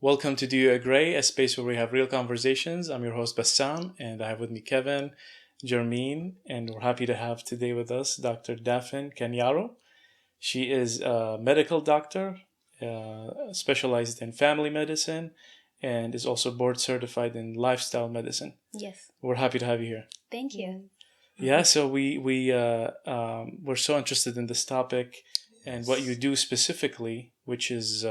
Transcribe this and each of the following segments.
Welcome to Do You AGRAY, a space where we have real conversations. I'm your host, Bassam, and I have with me Kevin, Jermeen, and we're happy to have today with us Dr. Daphine Kaniaru. She is a medical doctor, specialized in family medicine, and is also board certified in lifestyle medicine. Yes. We're happy to have you here. Thank you. Yeah, so we're so interested in this topic and what you do specifically, which is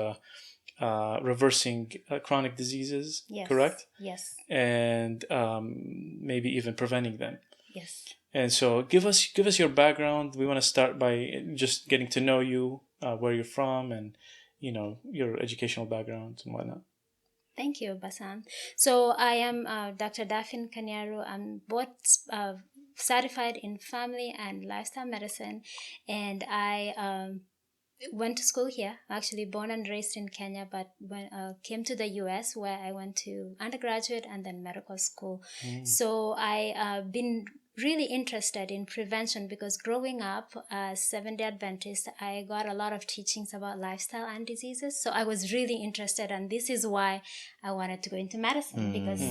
reversing chronic diseases, Yes. correct? Yes. And maybe even preventing them. Yes. And so, give us your background. We want to start by just getting to know you, where you're from, and your educational background and whatnot. Thank you, Basan. So I am Dr. Daphine Kaniaru. I'm both certified in family and lifestyle medicine, and I went to school here. Actually, born and raised in Kenya, but when came to the U.S. where I went to undergraduate and then medical school. So I been really interested in prevention because growing up as Seventh-day Adventist, I got a lot of teachings about lifestyle and diseases. So I was really interested, and this is why I wanted to go into medicine because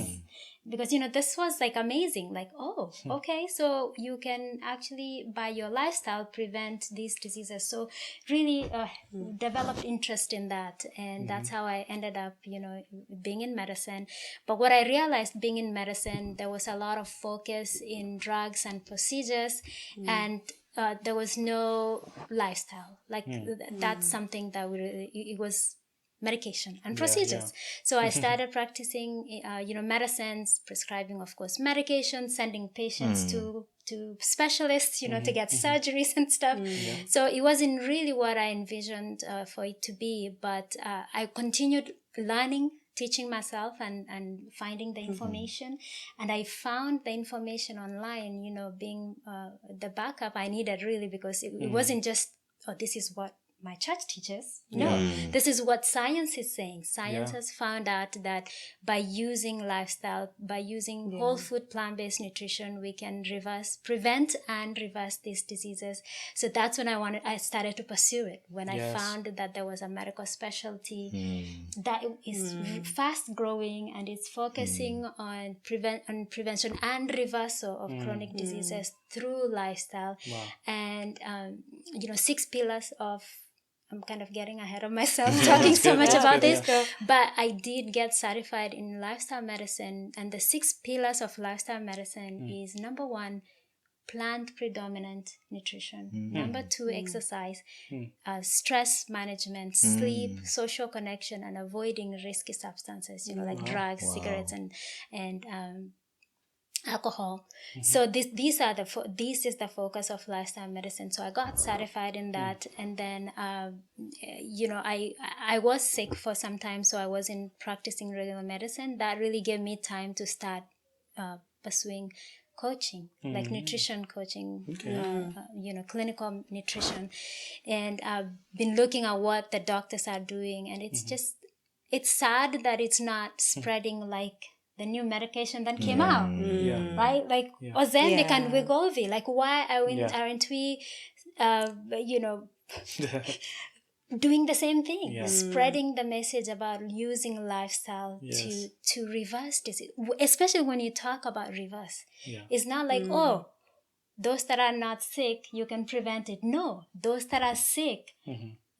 this was like amazing. Like, oh, okay, so you can actually by your lifestyle prevent these diseases. So really developed interest in that, and that's how I ended up being in medicine. But what I realized being in medicine, there was a lot of focus in drugs and procedures, and there was no lifestyle. Like that's something that it was medication and procedures. So I started practicing medicines, prescribing of course medication, sending patients to specialists to get surgeries and stuff. So it wasn't really what I envisioned for it to be, but I continued learning, teaching myself and finding the information, and I found the information online, being the backup I needed really, because it wasn't just, oh, this is what my church teaches. No, this is what science is saying. Science has found out that by using lifestyle, by using whole food, plant-based nutrition, we can prevent and reverse these diseases. So that's when I started to pursue it. When I found that there was a medical specialty that is fast growing and it's focusing on prevention and reversal of chronic diseases through lifestyle. And 6 pillars of, I'm kind of getting ahead of myself talking so much about this, but I did get certified in lifestyle medicine, and the 6 pillars of lifestyle medicine is: number 1, plant predominant nutrition; number 2, exercise; stress management; sleep; social connection; and avoiding risky substances, like drugs, cigarettes, and alcohol. So this is the focus of lifestyle medicine. So I got certified in that, and then I was sick for some time, so I wasn't practicing regular medicine. That really gave me time to start pursuing coaching, like nutrition coaching, clinical nutrition. And I've been looking at what the doctors are doing, and it's sad that it's not spreading like the new medication that came out, right? Like Ozempic and Wegovy. Like, why aren't we, doing the same thing, spreading the message about using lifestyle to reverse disease, especially when you talk about reverse. It's not like, oh, those that are not sick, you can prevent it. No, those that are sick,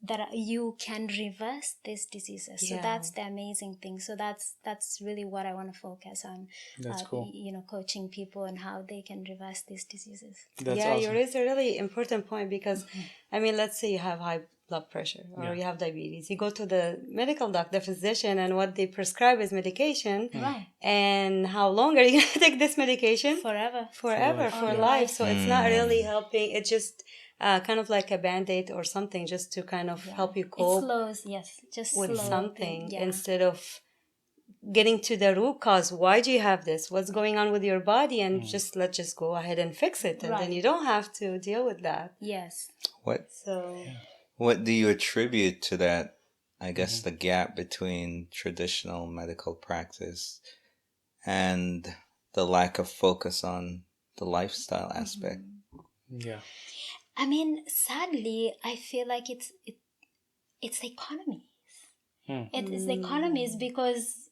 that you can reverse these diseases. So that's the amazing thing. So that's really what I want to focus on. That's cool. Coaching people and how they can reverse these diseases. That's awesome. You raised a really important point, because let's say you have high blood pressure or you have diabetes. You go to the medical doctor, the physician, and what they prescribe is medication. Right. And how long are you going to take this medication? Forever, for life. So it's not really helping. It's just kind of like a Band-Aid or something, just to kind of help you cope. It slows, just with slow something instead of getting to the root cause. Why do you have this? What's going on with your body? And let's just go ahead and fix it, and then you don't have to deal with that. Yes. What do you attribute to that? I guess the gap between traditional medical practice and the lack of focus on the lifestyle aspect. Yeah. I mean, sadly, I feel like it's the economy. It's the economies because,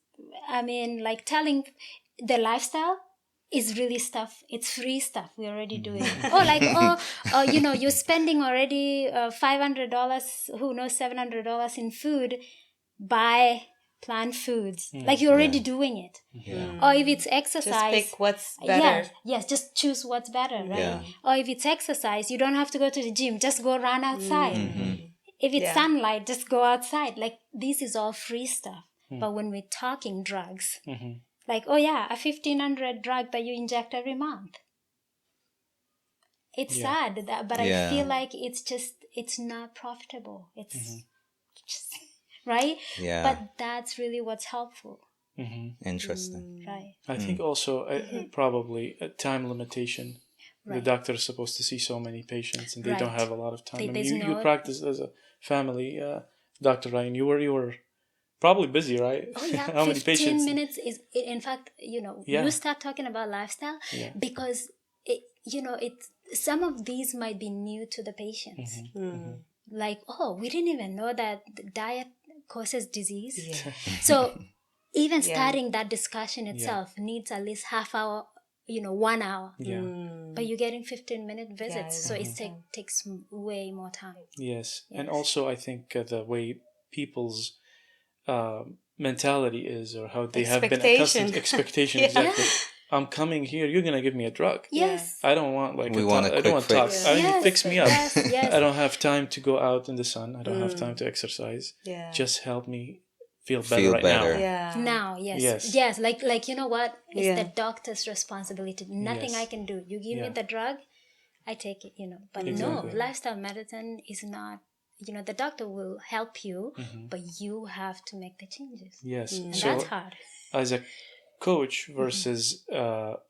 I mean, like telling the lifestyle is really stuff. It's free stuff. We're already doing it. You're spending already $500, who knows, $700 in food. Buy plant foods. Like you're already doing it. Yeah. Or if it's exercise. Just pick what's better. Yes, just choose what's better, right? Yeah. Or if it's exercise, you don't have to go to the gym. Just go run outside. If it's sunlight, just go outside. Like this is all free stuff. But when we're talking drugs, like, a $1,500 drug that you inject every month. It's sad, but I feel like it's not profitable. It's just, right? Yeah. But that's really what's helpful. Interesting. Right. I think also probably a time limitation. The Right. doctor is supposed to see so many patients, and they don't Right. have a lot of time. I mean, There's you no- practice as a family doctor, right? And you were probably busy, right? Oh yeah, How many 15 patients? minutes is, in fact, you start talking about lifestyle because some of these might be new to the patients. Like, we didn't even know that the diet causes disease. Yeah. So even starting that discussion itself Yeah. needs at least half hour, 1 hour. Yeah. But you're getting 15-minute visits, it's so it time. takes way more time. Yes. And Yes. also I think the way people's mentality is, or how they have been accustomed. Expectation, exactly. I'm coming here. You're gonna give me a drug. Yes. I don't want like We want a I don't want quick talk. fix. I need Yes, fix me up. yes. I don't have time to go out in the sun. I don't have time to exercise. Yeah. Just help me feel better Feel right better. now. Yeah. Now, yes. Yes. Like you know what? It's Yeah. the doctor's responsibility. Nothing Yes. I can do. You give me Yeah. the drug, I take it, But Exactly. no, lifestyle medicine is not, the doctor will help you, but you have to make the changes. Yes. And So that's hard. as a coach versus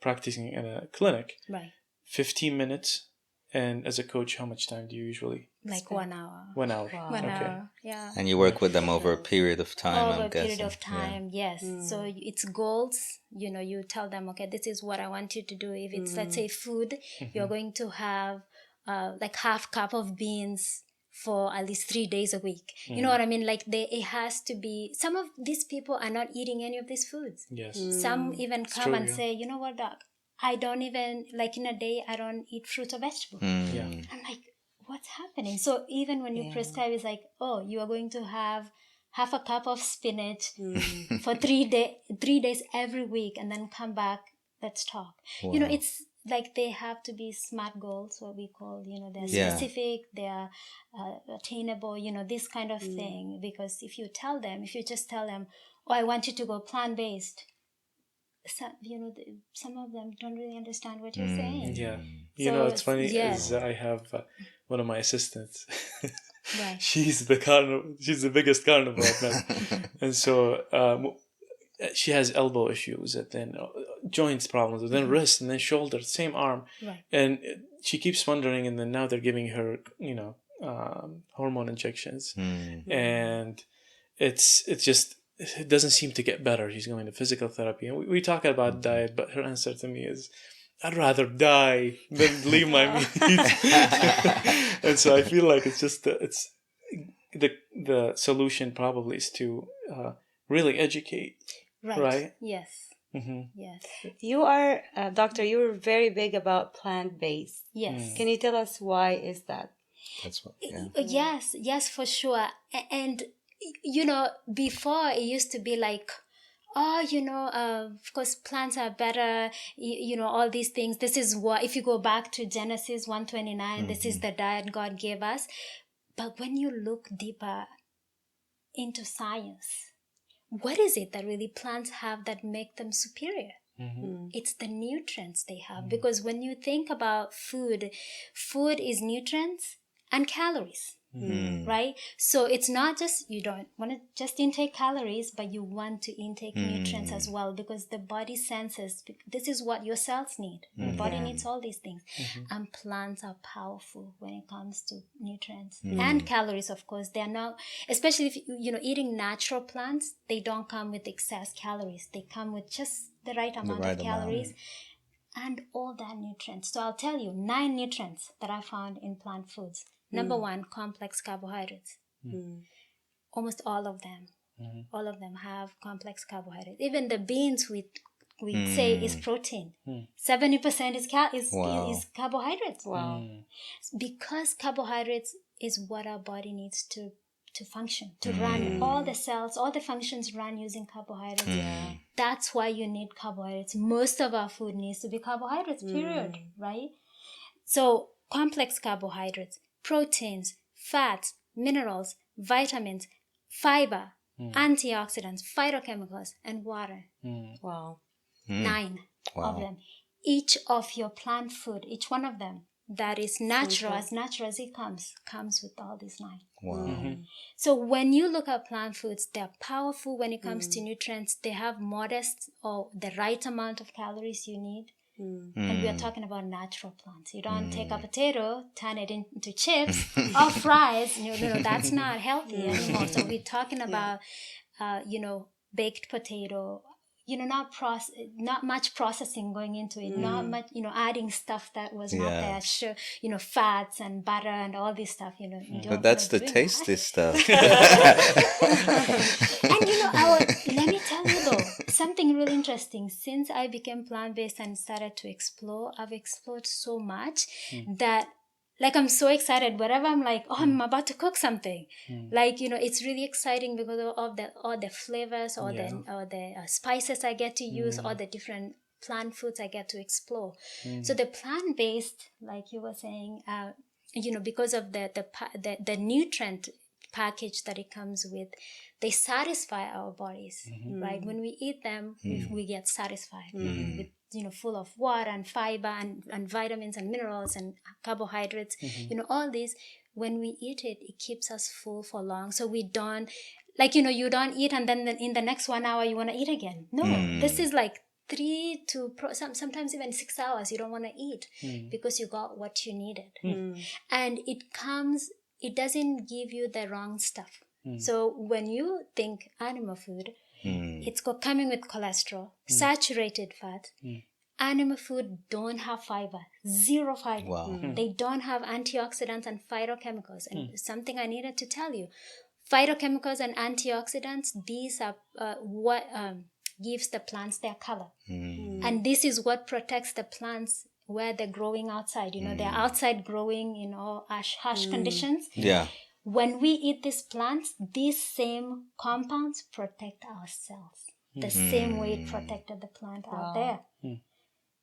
practicing in a clinic, Right. 15 minutes. And as a coach, how much time do you usually? Like 1 hour. 1 hour. Wow. 1 Okay. hour. Yeah. And you work with them over a period of time, Over I'm a guessing. period of time, yes. So it's goals. You tell them, okay, this is what I want you to do. If it's, let's say, food, you're going to have like half cup of beans for at least 3 days a week. You know what I mean? Like it has to be. Some of these people are not eating any of these foods. Yes. Some even come true, and yeah. say, you know what, doc? I don't even, like in a day, I don't eat fruit or vegetables. Yeah. I'm like, what's happening? So even when you prescribe, it's like, you are going to have half a cup of spinach for 3 days every week, and then come back, let's talk. Wow. It's like they have to be SMART goals, what we call, they're Yeah. specific, they're attainable, this kind of thing. Because if you just tell them, I want you to go plant-based, some of them don't really understand what you're saying. Yeah. So It's funny yes. is I have one of my assistants. Right. She's the biggest carnivore I've met. And so she has elbow issues, and then joints problems, and then wrist, and then shoulder, same arm. Right. And she keeps wondering, and then now they're giving her, hormone injections. And it's just, it doesn't seem to get better. She's going to physical therapy, and we talk about diet, but her answer to me is, I'd rather die than leave my meat. And so I feel like it's just the solution probably is to really educate, right? Yes. Mm-hmm. Yes. You are, doctor, you're very big about plant-based. Yes. Can you tell us why is that? That's what, yeah. Yes, for sure. And before it used to be like, of course plants are better, all these things. This is what, if you go back to Genesis 1:29, this is the diet God gave us. But when you look deeper into science, what is it that really plants have that make them superior? It's the nutrients they have. Because when you think about food is nutrients and calories. Right? So it's not just, you don't want to just intake calories, but you want to intake nutrients as well, because the body senses this is what your cells need. The body needs all these things. And plants are powerful when it comes to nutrients and calories. Of course, they're not, especially if eating natural plants, they don't come with excess calories. They come with just the right amount of calories and all that nutrients. So I'll tell you 9 nutrients that I found in plant foods. Number 1, complex carbohydrates. Almost all of them All of them have complex carbohydrates. Even the beans we say is protein. 70% is carbohydrates. Wow. Because carbohydrates is what our body needs to function, to run. All the cells, all the functions run using carbohydrates. That's why you need carbohydrates. Most of our food needs to be carbohydrates, period, right? So complex carbohydrates, proteins, fats, minerals, vitamins, fiber, antioxidants, phytochemicals, and water. Wow. 9 of them. Each of your plant food, each one of them, that is natural as it comes with all these 9. Wow. So when you look at plant foods, they're powerful when it comes to nutrients. They have modest or the right amount of calories you need. And we are talking about natural plants. You don't take a potato, turn it into chips or fries. No, that's not healthy anymore. So we're talking about, baked potato. Not much processing going into it. Not much, adding stuff that was not there. Sure, fats and butter and all this stuff. But that's the tasty stuff. And let me tell you though, something really interesting. Since I became plant-based and started to explore, I've explored so much that, like, I'm so excited wherever I'm like, I'm about to cook something. Like, it's really exciting because of all the flavors, or the spices I get to use, or the different plant foods I get to explore. So the plant-based, like you were saying, because of the nutrient package that it comes with, they satisfy our bodies, right? When we eat them, we get satisfied with, full of water and fiber and vitamins and minerals and carbohydrates, all these. When we eat it, it keeps us full for long. So we don't, like, you don't eat and then in the next 1 hour you want to eat again. No, this is like 3 to sometimes even 6 hours you don't want to eat because you got what you needed. And it doesn't give you the wrong stuff. So when you think animal food, it's coming with cholesterol, saturated fat. Animal food don't have fiber, 0 fiber. Wow. They don't have antioxidants and phytochemicals. And something I needed to tell you, phytochemicals and antioxidants, these are what gives the plants their color. And this is what protects the plants where they're growing outside. They're outside growing in all harsh conditions. Yeah. When we eat these plants, these same compounds protect our cells the same way it protected the plant out there.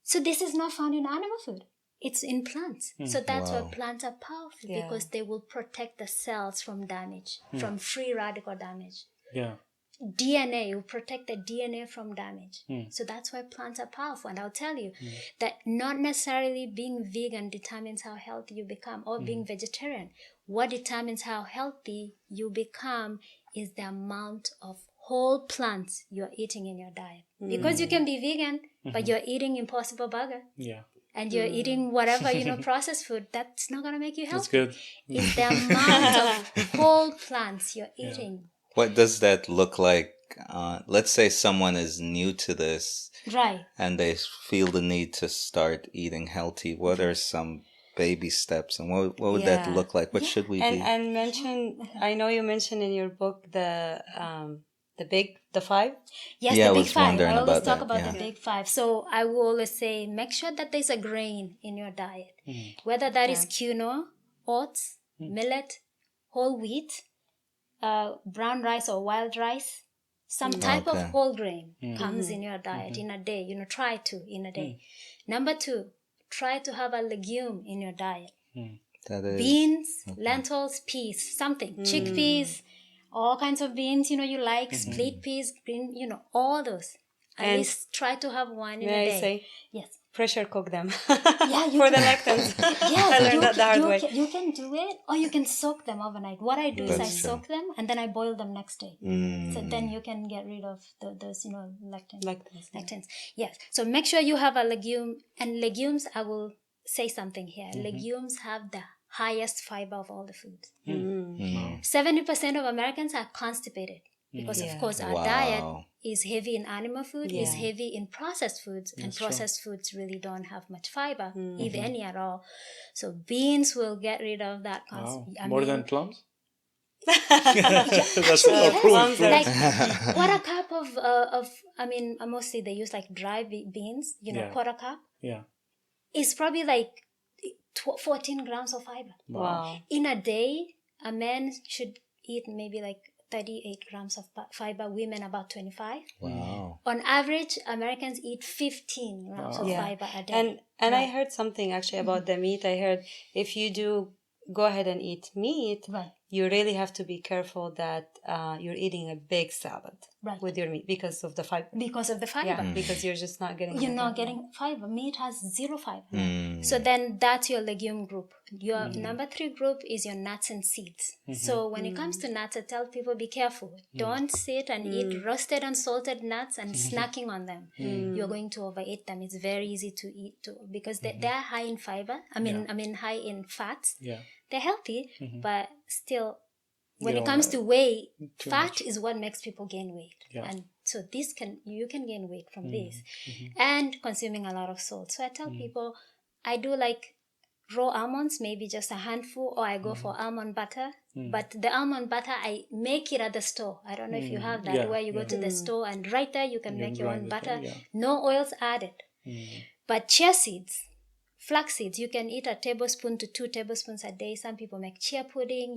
So this is not found in animal food. It's in plants. So that's why plants are powerful, because they will protect the cells from damage, from free radical damage. Yeah. DNA will protect the DNA from damage. So that's why plants are powerful. And I'll tell you that not necessarily being vegan determines how healthy you become, or being vegetarian. What determines how healthy you become is the amount of whole plants you're eating in your diet. Because you can be vegan, but you're eating Impossible Burger. Yeah. And you're eating whatever, processed food. That's not going to make you healthy. That's good. It's the amount of whole plants you're eating. What does that look like? Let's say someone is new to this, Right. and they feel the need to start eating healthy. What are some baby steps, and what would that look like? What should we be? And mention, I know you mentioned in your book the 5. Yes, Yeah, the I big was 5. wondering I always about talk that, about yeah. the big 5. So I will always say, make sure that there's a grain in your diet. Whether that is quinoa, oats, millet, whole wheat, brown rice or wild rice, some type of whole grain comes in your diet in a day. Try to in a day. Number 2, try to have a legume in your diet. That is Beans, lentils, peas, something. Chickpeas, all kinds of beans, you like, split peas, green, all those. At And least try to have one in a May I day. say? Yes. Pressure cook them. Yeah, For the lectins. I learned that the hard way. You can do it, or you can soak them overnight. What I do is I That's true. soak them and then I boil them next day. So then you can get rid of those, lectins. Yes. So make sure you have a legume. And legumes, I will say something here. Legumes have the highest fiber of all the foods. 70% of Americans are constipated. Because, of course, our diet is heavy in animal food, is heavy in processed foods, and processed foods really don't have much fiber, if any at all. So beans will get rid of that. Wow. More than plums? That's Actually, approved. yes. Like quarter cup of mostly they use like dry beans, Yeah. quarter cup Yeah. is probably like 14 grams of fiber. Wow. In a day, a man should eat maybe like 38 grams of fiber, women about 25. Wow. On average, Americans eat 15 grams of fiber a day. And I heard something actually about the meat. I heard if you do go ahead and eat meat, you really have to be careful that you're eating a big salad with your meat because of the fiber. Because of the fiber. Yeah, because you're just not getting You're not getting fiber. Meat has zero fiber. So then that's your legume group. Your number 3 group is your nuts and seeds. So when it comes to nuts, I tell people be careful. Don't sit and eat roasted and salted nuts and snacking on them. You're going to overeat them. It's very easy to eat too because they're high in fiber. I mean high in fats. Yeah. They're healthy, but still when it comes to weight, fat is what makes people gain weight. Yeah. And so you can gain weight from this. And consuming a lot of salt. So I tell people I do like raw almonds, maybe just a handful, or I go for almond butter. But the almond butter, I make it at the store. I don't know if you have that, where you go to the store and right there you can make your own butter. No oils added. But chia seeds, flax seeds, you can eat a tablespoon to 2 tablespoons a day. Some people make chia pudding,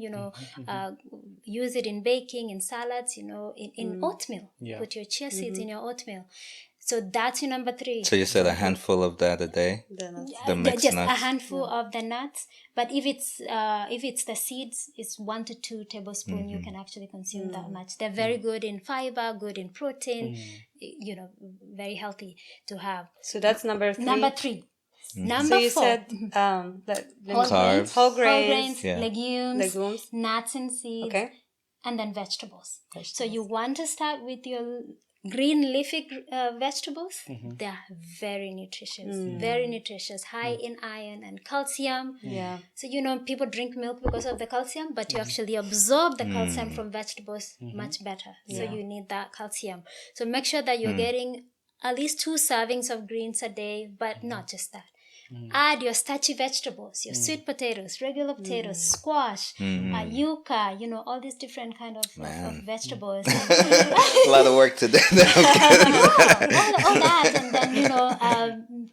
use it in baking, in salads, in oatmeal. Yeah. Put your chia seeds in your oatmeal. So that's your number 3. So you said a handful of that a day? The mixed Just nuts? a handful of the nuts. But if it's the seeds, it's 1 to 2 tablespoons. You can actually consume that much. They're very good in fiber, good in protein, very healthy to have. So that's number 3. Number 3. Number So you 4. said Carbs. whole Whole grains, grains, legumes, nuts and seeds, and then vegetables. So you want to start with your green leafy vegetables. They are very nutritious, high in iron and calcium. So people drink milk because of the calcium, but you actually absorb the calcium from vegetables much better. So you need that calcium. So make sure that you're getting at least 2 servings of greens a day, but not just that. Add your starchy vegetables, your sweet potatoes, regular potatoes, squash, yuca, all these different kind of vegetables. A lot of work to do. all that, and then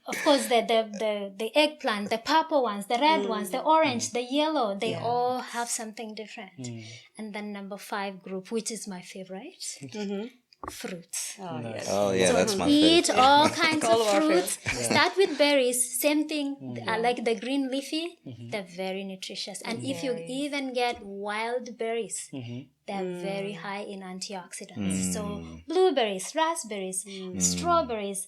of course the eggplant, the purple ones, the red ones, the orange, the yellow, they all have something different. And then number 5 group, which is my favorite. Fruits. Oh yeah, that's my Eat favorite. all kinds of fruits. Start with berries. Same thing. Like the green leafy, they're very nutritious. And if you even get wild berries, they're very high in antioxidants. So blueberries, raspberries, strawberries,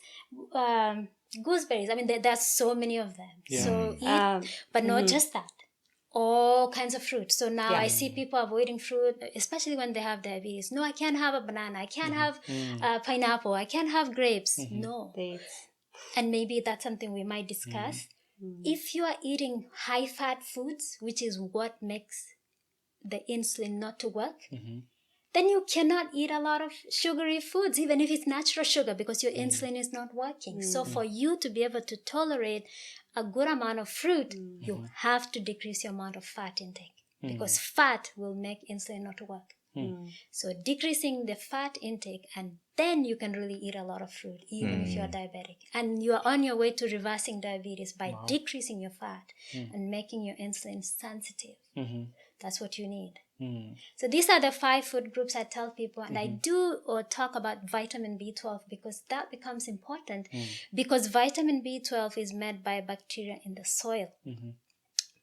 gooseberries. I mean, there's so many of them. So eat, but not just that. All kinds of fruit. So now I see people avoiding fruit, especially when they have diabetes. No, I can't have a banana. I can't have pineapple. I can't have grapes. No. Dates. And maybe that's something we might discuss. If you are eating high-fat foods, which is what makes the insulin not to work, then you cannot eat a lot of sugary foods, even if it's natural sugar, because your insulin is not working. So for you to be able to tolerate a good amount of fruit, you have to decrease your amount of fat intake, because fat will make insulin not to work. So decreasing the fat intake, and then you can really eat a lot of fruit, even if you are diabetic. And you are on your way to reversing diabetes by decreasing your fat and making your insulin sensitive. That's what you need. So these are the 5 food groups I tell people, and I do talk about vitamin B12 because that becomes important, because vitamin B12 is made by bacteria in the soil.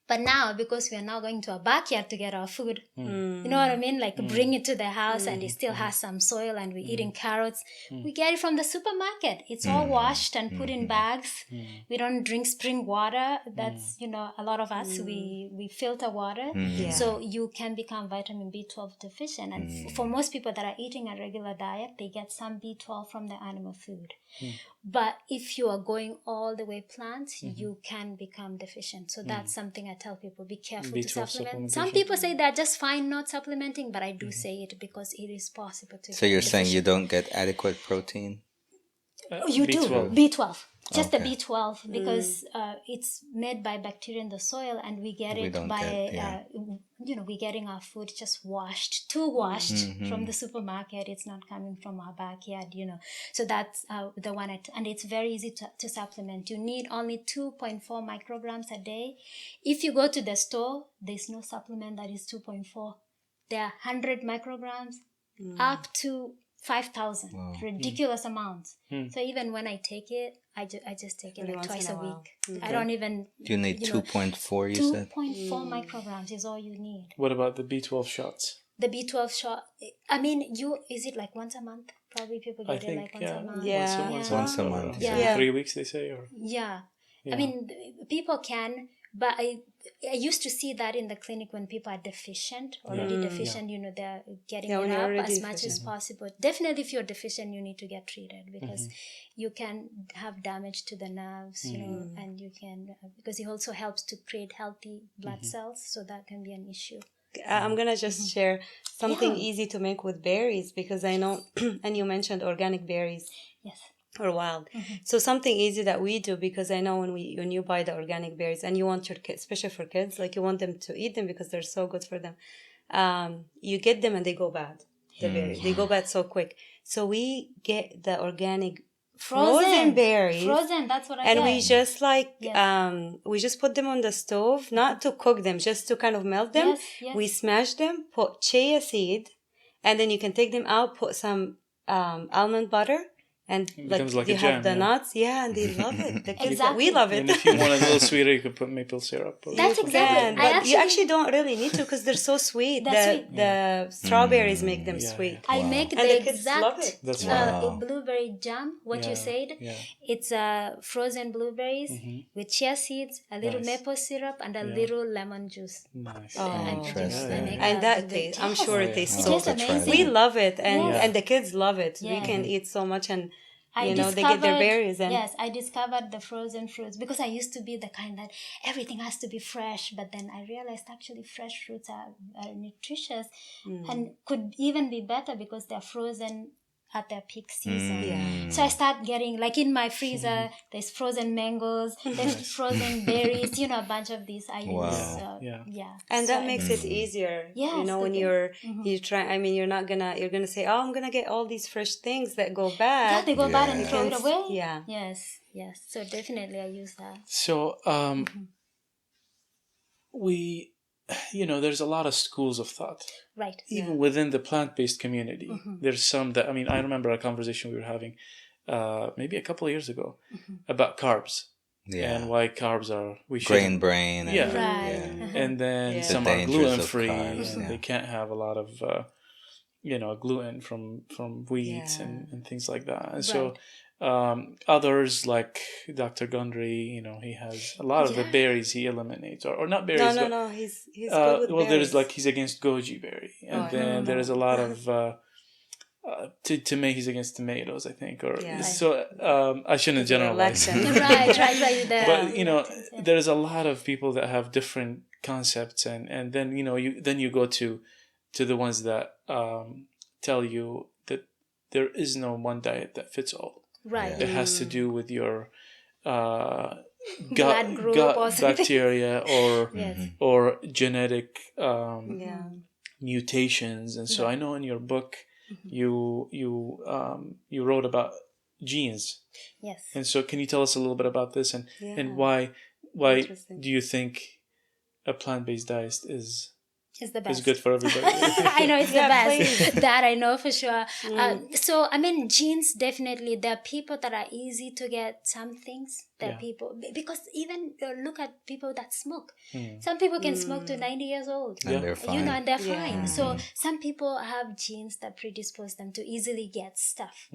But now, because we are now going to our backyard to get our food, you know what I mean? Like bring it to the house and it still has some soil, and we're eating carrots. We get it from the supermarket. It's all washed and put in bags. We don't drink spring water. That's, a lot of us, we filter water. So you can become vitamin B12 deficient. And for most people that are eating a regular diet, they get some B12 from the animal food. But if you are going all the way plant, you can become deficient. So that's something I tell people, be careful to supplement. Some people say they're just fine not supplementing, but I do say it because it is possible to. So you're saying you don't get adequate protein? You B12. do. B12. Just the B12, because it's made by bacteria in the soil, and we get it by we're getting our food just too washed from the supermarket. It's not coming from our backyard, So that's the one, and it's very easy to supplement. You need only 2.4 micrograms a day. If you go to the store, there's no supplement that is 2.4. There are 100 micrograms up to 5,000. Wow. Ridiculous amounts. So even when I take it, I just take it like twice a week. Okay. I don't even... You need 2.4, you said? 2.4 micrograms is all you need. What about the B12 shots? The B12 shot, is it like once a month? Probably people get it like once a month. Yeah. Once a month. Yeah. 3 weeks, they say? Or Yeah. I mean, people can, but I used to see that in the clinic when people are deficient, already deficient, they're getting it up as much as possible. Definitely if you're deficient, you need to get treated because you can have damage to the nerves, and you can, because it also helps to create healthy blood cells, so that can be an issue. I'm going to just share something easy to make with berries, because I know, and you mentioned organic berries. Yes. Or wild. So something easy that we do, because I know when you buy the organic berries and you want your kids, especially for kids, like you want them to eat them because they're so good for them. You get them and they go bad. The berries, they go bad so quick. So we get the organic frozen berries. Frozen, that's what I get. And we just we just put them on the stove, not to cook them, just to kind of melt them. Yes. We smash them, put chia seed, and then you can take them out, put some almond butter. And like you a have jam, the nuts, and they love it. The kids, Exactly. we love it. And if you want a little sweeter, you could put maple syrup. That's exactly. But you actually don't really need to, because they're so sweet. The strawberries make them sweet. I make And the kids love it. exact blueberry jam. What you said, it's frozen blueberries with chia seeds, a little maple syrup, and a little lemon juice. Nice. Oh, interesting. And that tastes, I'm sure it tastes It tastes amazing. We love it, and the kids love it. We can eat so much, and they get their berries. And yes, I discovered the frozen fruits, because I used to be the kind that everything has to be fresh, but then I realized actually fresh fruits are nutritious and could even be better because they're frozen at their peak season. So I start getting, like in my freezer, there's frozen mangoes, there's frozen berries, a bunch of these I use. And that makes it easier. Yes, when you try, you're gonna say, oh, I'm gonna get all these fresh things that go bad. Yeah, they go bad and throw it away. Yeah. Yes. So definitely I use that. So there's a lot of schools of thought. Right. Even within the plant-based community, there's some that, I remember a conversation we were having maybe a couple of years ago about carbs. And why carbs are... Grain brain. And then some are gluten-free, and they can't have a lot of, gluten from wheat and things like that. And so others like Dr. Gundry, he has a lot of the berries he eliminates, or not berries. No, he's good with berries. There's he's against goji berry, and then there's a lot of he's against tomatoes, I think, so I shouldn't generalize. right. But there's a lot of people that have different concepts, and then you go to the ones that tell you that there is no one diet that fits all. Right. It has to do with your gut or bacteria or genetic mutations. And so I know in your book you wrote about genes. Yes. And so can you tell us a little bit about this and why do you think a plant-based diet is the best. It's good for everybody. I know it's the best. That I know for sure. So, genes, definitely. There are people that are easy to get some things. People, because even look at people that smoke. Some people can smoke to 90 years old. And they're fine. And they're fine. So some people have genes that predispose them to easily get stuff.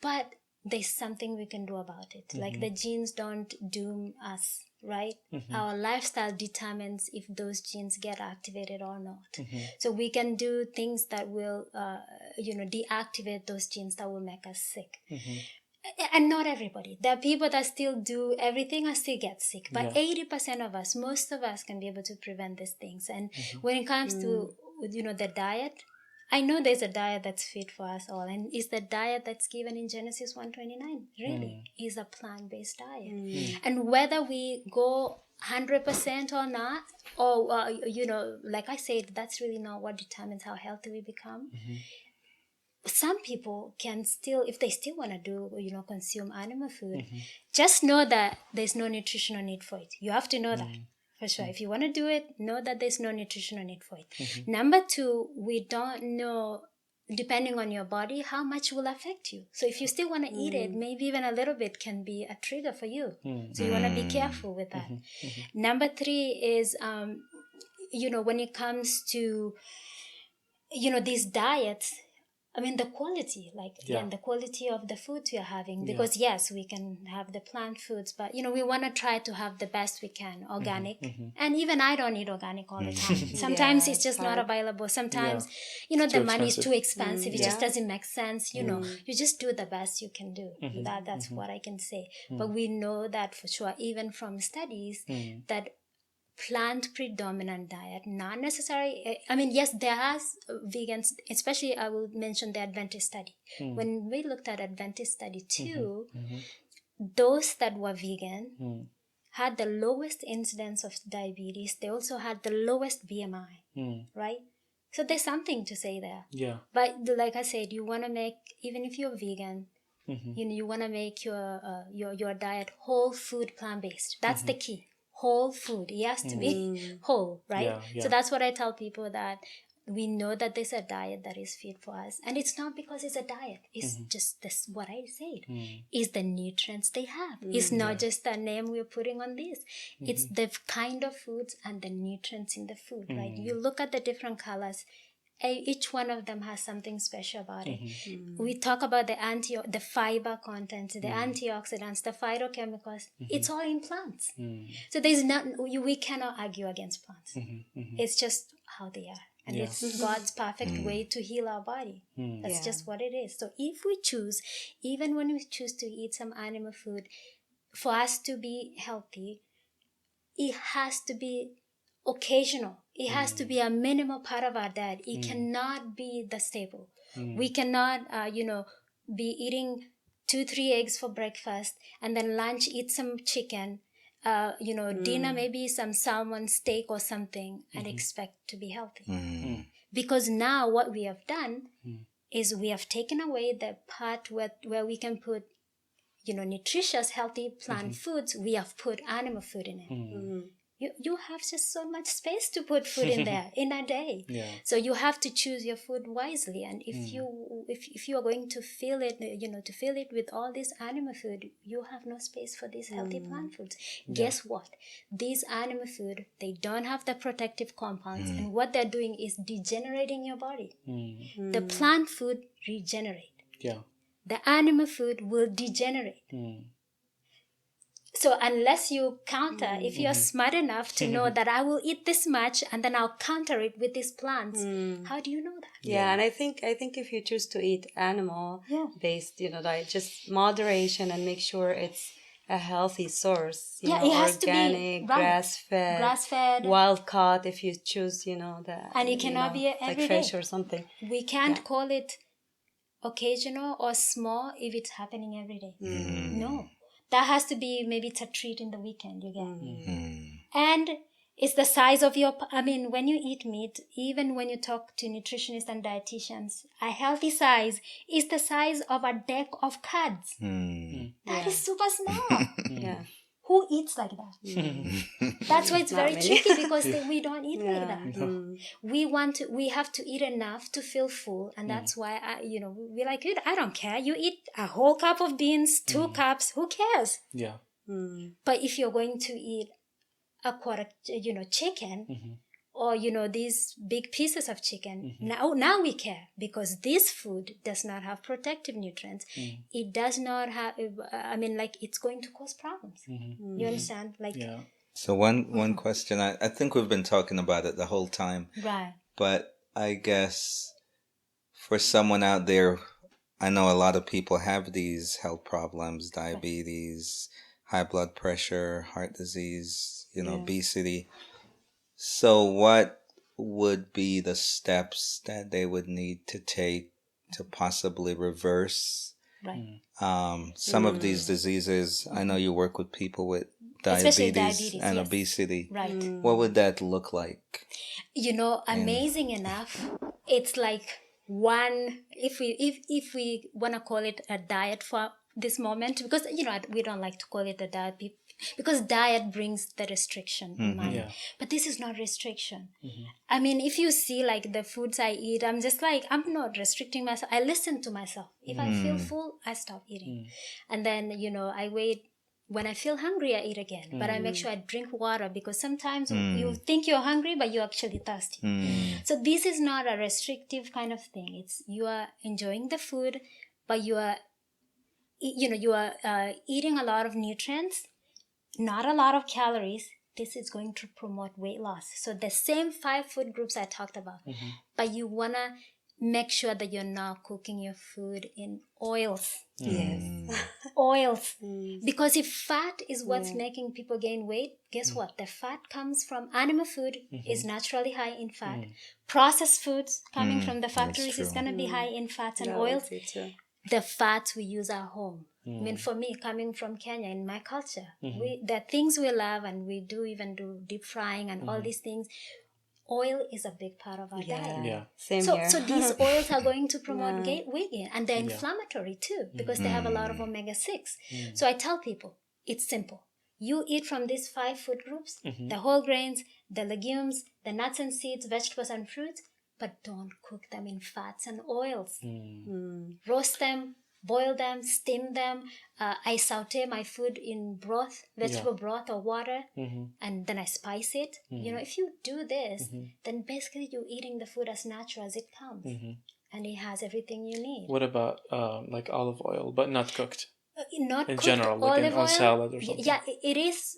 But there's something we can do about it. Like the genes don't doom us. Right? Our lifestyle determines if those genes get activated or not. So we can do things that will, deactivate those genes that will make us sick. And not everybody. There are people that still do everything and still get sick. But 80% of us, most of us can be able to prevent these things. And when it comes to, the diet, I know there's a diet that's fit for us all, and it's the diet that's given in Genesis 1:29. Really, is a plant-based diet. And whether we go 100% or not, or like I said, that's really not what determines how healthy we become. Some people can still, if they still want to do, consume animal food, just know that there's no nutritional need for it. You have to know that for sure. If you want to do it, know that there's no nutritional need for it. Number two, we don't know, depending on your body, how much will affect you. So if you still want to eat it, maybe even a little bit can be a trigger for you. So you want to be careful with that. Number three is, when it comes to, these diets, I mean, the quality, the quality of the foods you're having, because yes, we can have the plant foods, but, we want to try to have the best we can, organic. And even I don't eat organic all the time. Sometimes it's just not available. Sometimes, the money is too expensive. It just doesn't make sense. You just do the best you can do. That's what I can say. But we know that for sure, even from studies, that plant predominant diet, not necessarily, I mean, yes, there are vegans, especially I will mention the Adventist study. When we looked at Adventist study too, those that were vegan had the lowest incidence of diabetes. They also had the lowest BMI, right? So there's something to say there. Yeah. But like I said, you want to make, even if you're vegan, you want to make your diet whole food plant-based. That's the key. Whole food. It has to be whole, right? So that's what I tell people, that we know that there's a diet that is fit for us. And it's not because it's a diet. It's just this, what I said. Is the nutrients they have. It's not just the name we're putting on this. It's the kind of foods and the nutrients in the food, right? You look at the different colors. Each one of them has something special about it. We talk about the fiber content, the antioxidants, the phytochemicals. It's all in plants. So we cannot argue against plants. It's just how they are. And it's God's perfect way to heal our body. That's just what it is. So if we choose, even when we choose to eat some animal food, for us to be healthy, it has to be occasional. It has to be a minimal part of our diet. It cannot be the staple. We cannot, be eating 2-3 eggs for breakfast, and then lunch eat some chicken, dinner maybe some salmon steak or something, and expect to be healthy. Because now what we have done is we have taken away the part where we can put, nutritious, healthy plant foods. We have put animal food in it. You have just so much space to put food in there in a day. So you have to choose your food wisely. And if you are going to fill it, to fill it with all this animal food, you have no space for these healthy plant foods. Guess what? These animal food, they don't have the protective compounds, and what they're doing is degenerating your body. The plant food regenerate. The animal food will degenerate. So unless you counter, if you're smart enough to know that I will eat this much and then I'll counter it with these plants, how do you know that? Yeah, and I think if you choose to eat animal based, diet, just moderation, and make sure it's a healthy source. It has organic, to be grass-fed, wild caught. If you choose, and it cannot be every like fresh day. or something. We can't call it occasional or small if it's happening every day. No. That has to be, maybe it's a treat in the weekend, you get. And it's the size of when you eat meat, even when you talk to nutritionists and dietitians, a healthy size is the size of a deck of cards. That is super small. Who eats like that? That's why it's very tricky, because we don't eat like that. We have to eat enough to feel full, and that's why we're like, I don't care. You eat a whole cup of beans, 2 cups. Who cares? But if you're going to eat a quarter, chicken, or these big pieces of chicken, now we care, because this food does not have protective nutrients. It does not have, it's going to cause problems. You understand? So one question, I think we've been talking about it the whole time, right? But I guess for someone out there, I know a lot of people have these health problems: diabetes, high blood pressure, heart disease, obesity. So what would be the steps that they would need to take to possibly reverse some of these diseases? I know you work with people with especially diabetes and yes. obesity. Right. What would that look like? Amazing enough, it's like one, if we want to call it a diet for this moment, because we don't like to call it a diet because diet brings the restriction in mind. Yeah. But this is not restriction. I mean, if you see like the foods I eat, I'm just like, I'm not restricting myself. I listen to myself. If I feel full, I stop eating. And then I wait. When I feel hungry, I eat again. But I make sure I drink water, because sometimes you think you're hungry, but you're actually thirsty. So this is not a restrictive kind of thing. It's you are enjoying the food, but you are eating a lot of nutrients, not a lot of calories. This is going to promote weight loss. So the same 5 food groups I talked about, but you want to make sure that you're not cooking your food in oils. Yes. Oils. Because if fat is what's making people gain weight, guess what? The fat comes from animal food, is naturally high in fat. Processed foods coming from the factories is going to be high in fats and oils. The fats we use at home. I mean, for me, coming from Kenya, in my culture, the things we love, and we even do deep frying and all these things. Oil is a big part of our diet. Yeah. Same here. So these oils are going to promote weight gain, and they're inflammatory too, because they have a lot of omega-6. So I tell people, it's simple. You eat from these 5 food groups, the whole grains, the legumes, the nuts and seeds, vegetables and fruits, but don't cook them in fats and oils. Roast them, boil them, steam them. I saute my food in broth, vegetable broth or water, and then I spice it. If you do this, then basically you're eating the food as natural as it comes, and it has everything you need. What about like olive oil, but not cooked? Not in cooked general, like olive on oil. salad or something. Yeah, it is.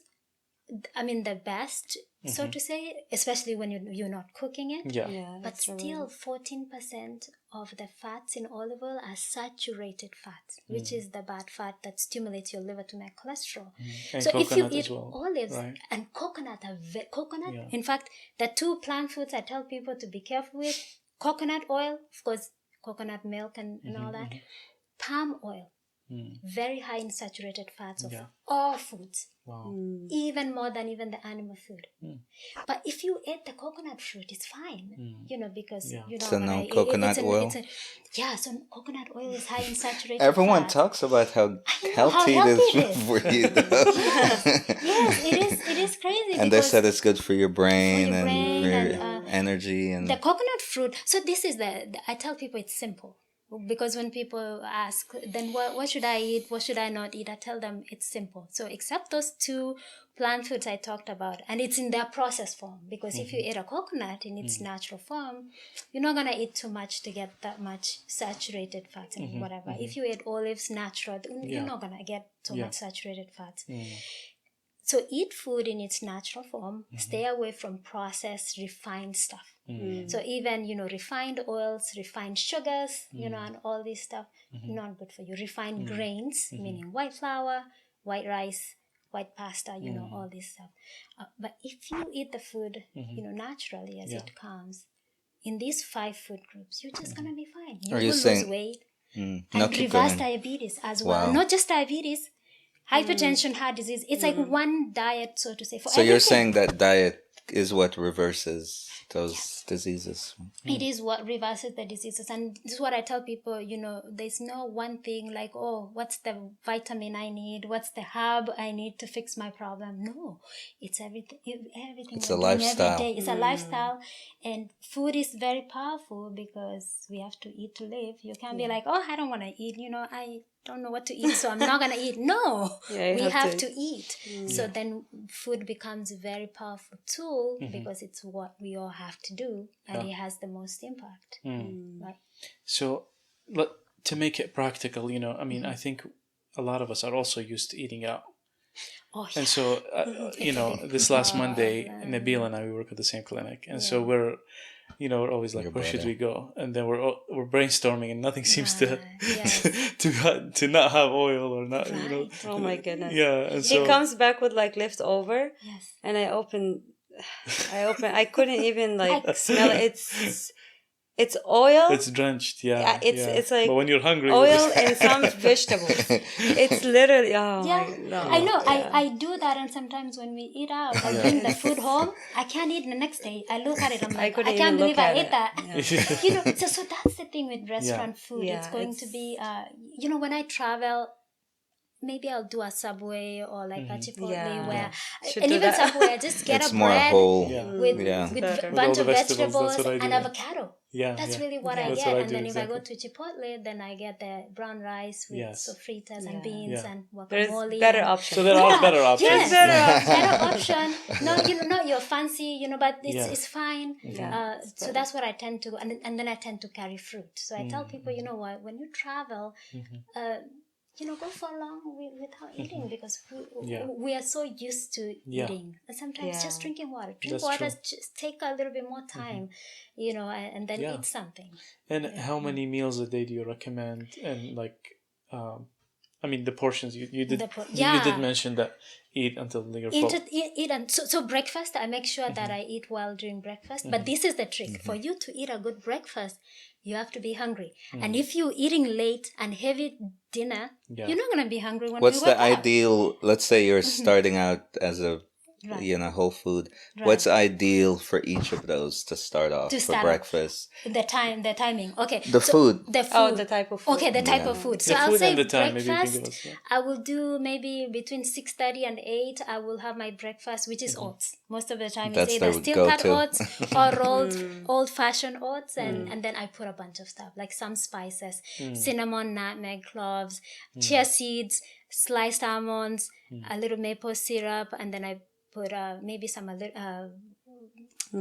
I mean, the best, so to say, especially when you're not cooking it. Yeah. But still, 14% of the fats in olive oil are saturated fats, which is the bad fat that stimulates your liver to make cholesterol. And So if you coconut eat as well, olives right? and coconut, in fact, the 2 plant foods I tell people to be careful with: coconut oil, of course, coconut milk and all that, palm oil. Very high in saturated fats of all foods. Wow. Even more than even the animal food. But if you eat the coconut fruit, it's fine. Because So no coconut oil? So coconut oil is high in saturated Everyone fat. talks about how healthy it it is is. for you, though. Yes, it is crazy. And they said it's good for your brain, and and your energy. And the coconut fruit. So this is I tell people it's simple. Because when people ask, then what should I eat? What should I not eat? I tell them it's simple. So except those 2 plant foods I talked about, and it's in their processed form. Because if you eat a coconut in its natural form, you're not gonna eat too much to get that much saturated fats and whatever. If you eat olives natural, you're not gonna get so much saturated fats. So eat food in its natural form. Stay away from processed, refined stuff. So even, refined oils, refined sugars, and all this stuff, not good for you. Refined grains, meaning white flour, white rice, white pasta, all this stuff. But if you eat the food, naturally as it comes, in these 5 food groups, you're just going to be fine. You will lose weight and reverse diabetes as well. Wow. Not just diabetes, hypertension, heart disease. It's like one diet, so to say. For so everything. you're saying that diet is what reverses those diseases? It is what reverses the diseases. And this is what I tell people, there's no one thing like, what's the vitamin I need? What's the herb I need to fix my problem? No, it's everything. It's a lifestyle. Every day. It's a lifestyle. And food is very powerful because we have to eat to live. You can't be like, I don't want to eat. I don't know what to eat, so I'm not going to eat. No, we have to eat. So then food becomes a very powerful tool because it's what we all have to do, and it has the most impact. Right? So to make it practical, I think a lot of us are also used to eating out. And so, this last Monday, Nabil and I, we work at the same clinic. And so we're always like, where should we go? And then we're brainstorming, and nothing seems to to not have oil or not, Oh my goodness. Yeah. And so he comes back with like leftover. Yes. And I couldn't even like smell it. It's oil. It's drenched, yeah. It's like but when you're hungry, oil and some vegetables. It's literally I know. I do that, and sometimes when we eat out, I bring the food home. I can't eat the next day. I look at it. I'm like, I can't believe I ate that. Yeah. So that's the thing with restaurant food. It's going to be, when I travel, maybe I'll do a Subway or like a Chipotle where, and even Subway, I just get it's a more bread whole. with a bunch of vegetables and avocado. Yeah, that's really what I that's get. what I And do, then exactly. if I go to Chipotle, then I get the brown rice with sofritas and beans and there's guacamole. better options. So there are better options. Yes, better option. No, not your fancy, but it's fine. So that's what I tend to, and then I tend to carry fruit. So I tell people, you know what, when you travel, go for long without eating, because we are so used to eating, and sometimes just drinking water. Drink water, just take a little bit more time, and then eat something. And how many meals a day do you recommend? And like, the portions you did you did mention that eat until you're full. So breakfast, I make sure that I eat well during breakfast. But this is the trick: for you to eat a good breakfast, you have to be hungry. And if you're eating late and heavy dinner, you're not going to be hungry when What's you wake the ideal? Let's say you're starting out as a whole food. What's ideal for each of those to start off for breakfast? The timing. Okay. The food. The type of food. Okay, the type of food. So I'll say breakfast. I will do maybe between 6:30 and 8. I will have my breakfast, which is oats. Most of the time, it's either steel cut oats or rolled old-fashioned oats, and then I put a bunch of stuff like some spices, cinnamon, nutmeg, cloves, chia seeds, sliced almonds, a little maple syrup, and then I put maybe some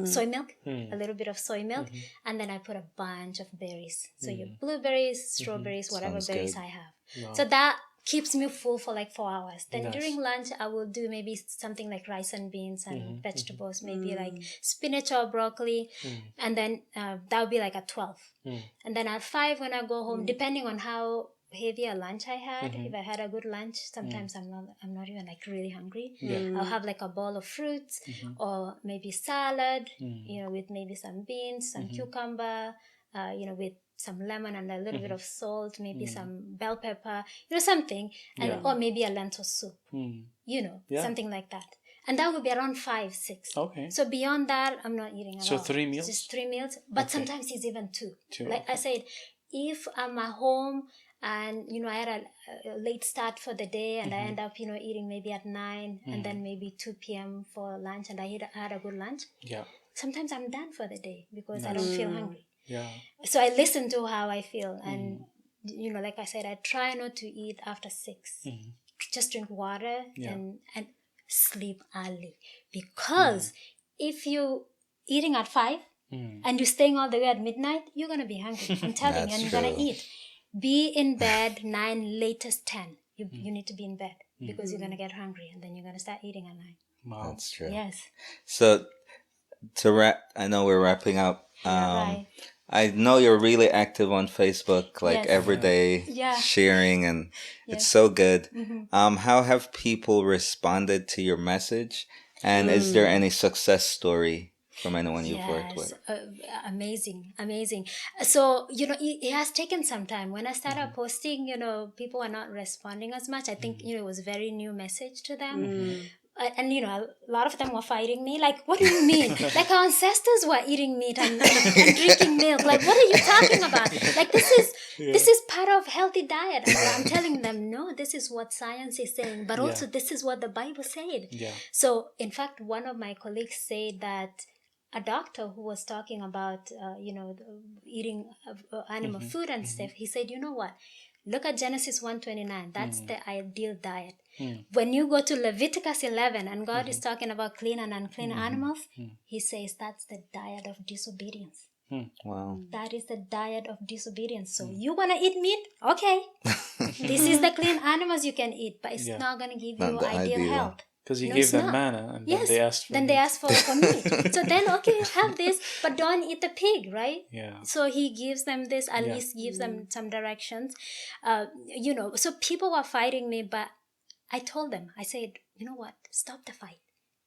soy milk, a little bit of soy milk, and then I put a bunch of berries. So your blueberries, strawberries, whatever berries I have. Wow. So that keeps me full for like 4 hours. Then during lunch, I will do maybe something like rice and beans and vegetables, maybe like spinach or broccoli, and then that would be like at 12. And then at 5 when I go home, depending on how heavy a lunch I had, if I had a good lunch, sometimes I'm not even like really hungry. I'll have like a bowl of fruits or maybe salad, with maybe some beans, some cucumber, with some lemon and a little bit of salt, maybe some bell pepper, something, and or maybe a lentil soup, something like that. And that would be around 5, 6. Okay. So beyond that, I'm not eating at all. So 3 meals? Just 3 meals. But sometimes it's even 2. Like I said, if I'm at home and, I had a late start for the day and I end up, eating maybe at 9 and then maybe 2 p.m. for lunch, and I had a good lunch. Yeah. Sometimes I'm done for the day because I don't feel hungry. Yeah. So I listen to how I feel. And, like I said, I try not to eat after 6. Just drink water and sleep early. Because if you're eating at 5 and you're staying all the way at midnight, you're going to be hungry. I'm telling you, and you're going to eat. Be in bed 9, latest 10. You need to be in bed because you're going to get hungry and then you're going to start eating at 9. Wow. That's true. Yes. So to wrap, I know we're wrapping up. Right. I know you're really active on Facebook, like every day, sharing, and it's so good. How have people responded to your message? And is there any success story from anyone you've worked with? Amazing. So, it has taken some time. When I started posting, people are not responding as much. I think, it was a very new message to them. And, a lot of them were fighting me. Like, what do you mean? Like, our ancestors were eating meat and drinking milk. Like, what are you talking about? Like, this is part of healthy diet. And I'm telling them, no, this is what science is saying. But also, this is what the Bible said. Yeah. So, in fact, one of my colleagues said that a doctor who was talking about, eating animal food and stuff, he said, you know what? Look at Genesis 1:29. That's the ideal diet. When you go to Leviticus 11 and God is talking about clean and unclean animals, he says that's the diet of disobedience. Wow. That is the diet of disobedience. So you want to eat meat? Okay. This is the clean animals you can eat, but it's not going to give you ideal health. Because he gave them manna and then they asked for meat. They asked for meat. So then, okay, have this, but don't eat the pig, right? Yeah. So he gives them this, at least gives them some directions. So people were fighting me, but I told them, I said, you know what? Stop the fight.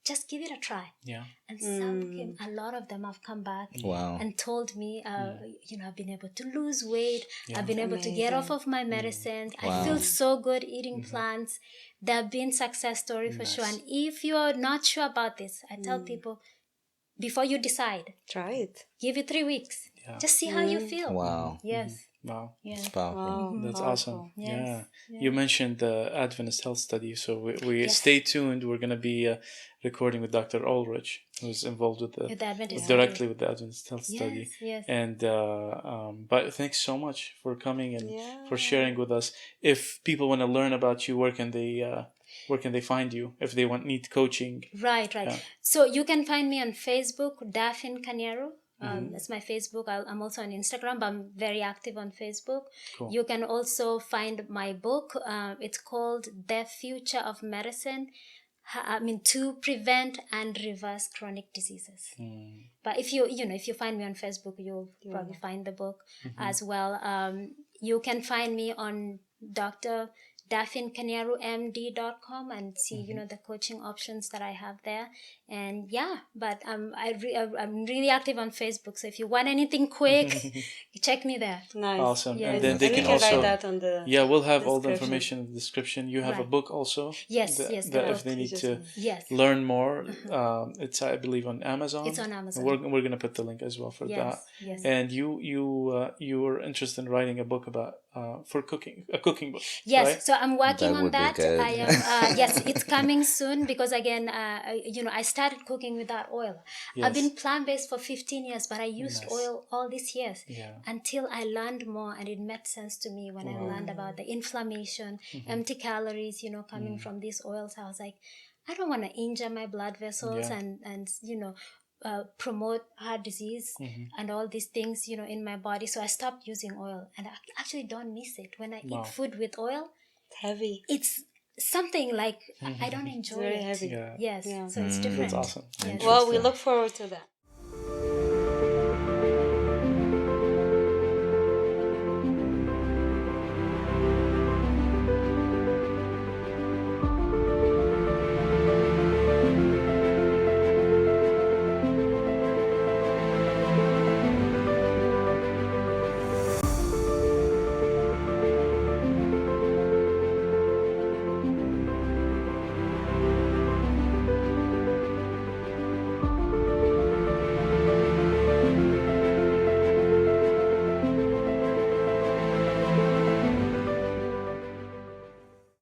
just give it a try. Yeah. And a lot of them have come back Wow. and told me, I've been able to lose weight. Yeah. I've been able to get off of my medicines. Wow. I feel so good eating plants. There have been success story for sure. And if you're not sure about this, I tell people, before you decide, try it. give it 3 weeks. Yeah. Just see how you feel. Wow. Yes. Wow. Yes. It's powerful. Wow, That's powerful. awesome. Yes. Yeah. You mentioned the Adventist Health Study, so we Yes. stay tuned. We're going to be recording with Dr. Ulrich, who's involved with With the Adventist directly with the Adventist Health Study. Yes. And but thanks so much for coming and for sharing with us. If people want to learn about you, where can they find you? If they need coaching, Right. Yeah. So you can find me on Facebook, Daphine Kaniaru. That's my Facebook. I'm also on Instagram, but I'm very active on Facebook. Cool. You can also find my book. It's called The Future of Medicine. To prevent and reverse chronic diseases. But if you find me on Facebook, you'll probably find the book as well. You can find me on DaphineKaniaruMD.com and see the coaching options that I have there. And but I'm really active on Facebook. So if you want anything quick, check me there. Nice. Awesome. Yes. And then they And we can can also write that on the we'll have all the description. information in the description. You have a Right. book also. Yes, that the if book. they need to Yes. learn more, it's I believe on Amazon. It's on Amazon. We're gonna put the link as well for that. Yes. And you were interested in writing a book about for cooking, a cooking book. Yes, right? so I'm working That on would be that. good. I am. Yes, it's coming soon because again, I started cooking without oil. Yes. I've been plant-based for 15 years, but I used Nice. oil all these years Yeah. until I learned more, and it made sense to me when I learned about the inflammation, empty calories, coming from these oils. I was like, I don't want to injure my blood vessels and promote heart disease and all these things, in my body. So I stopped using oil, and I actually don't miss it. When I eat food with oil, It's heavy. it's something like I don't enjoy Very it. heavy. Yeah. Yes, Yeah. so it's different. That's awesome. Yes. Well, we look forward to that.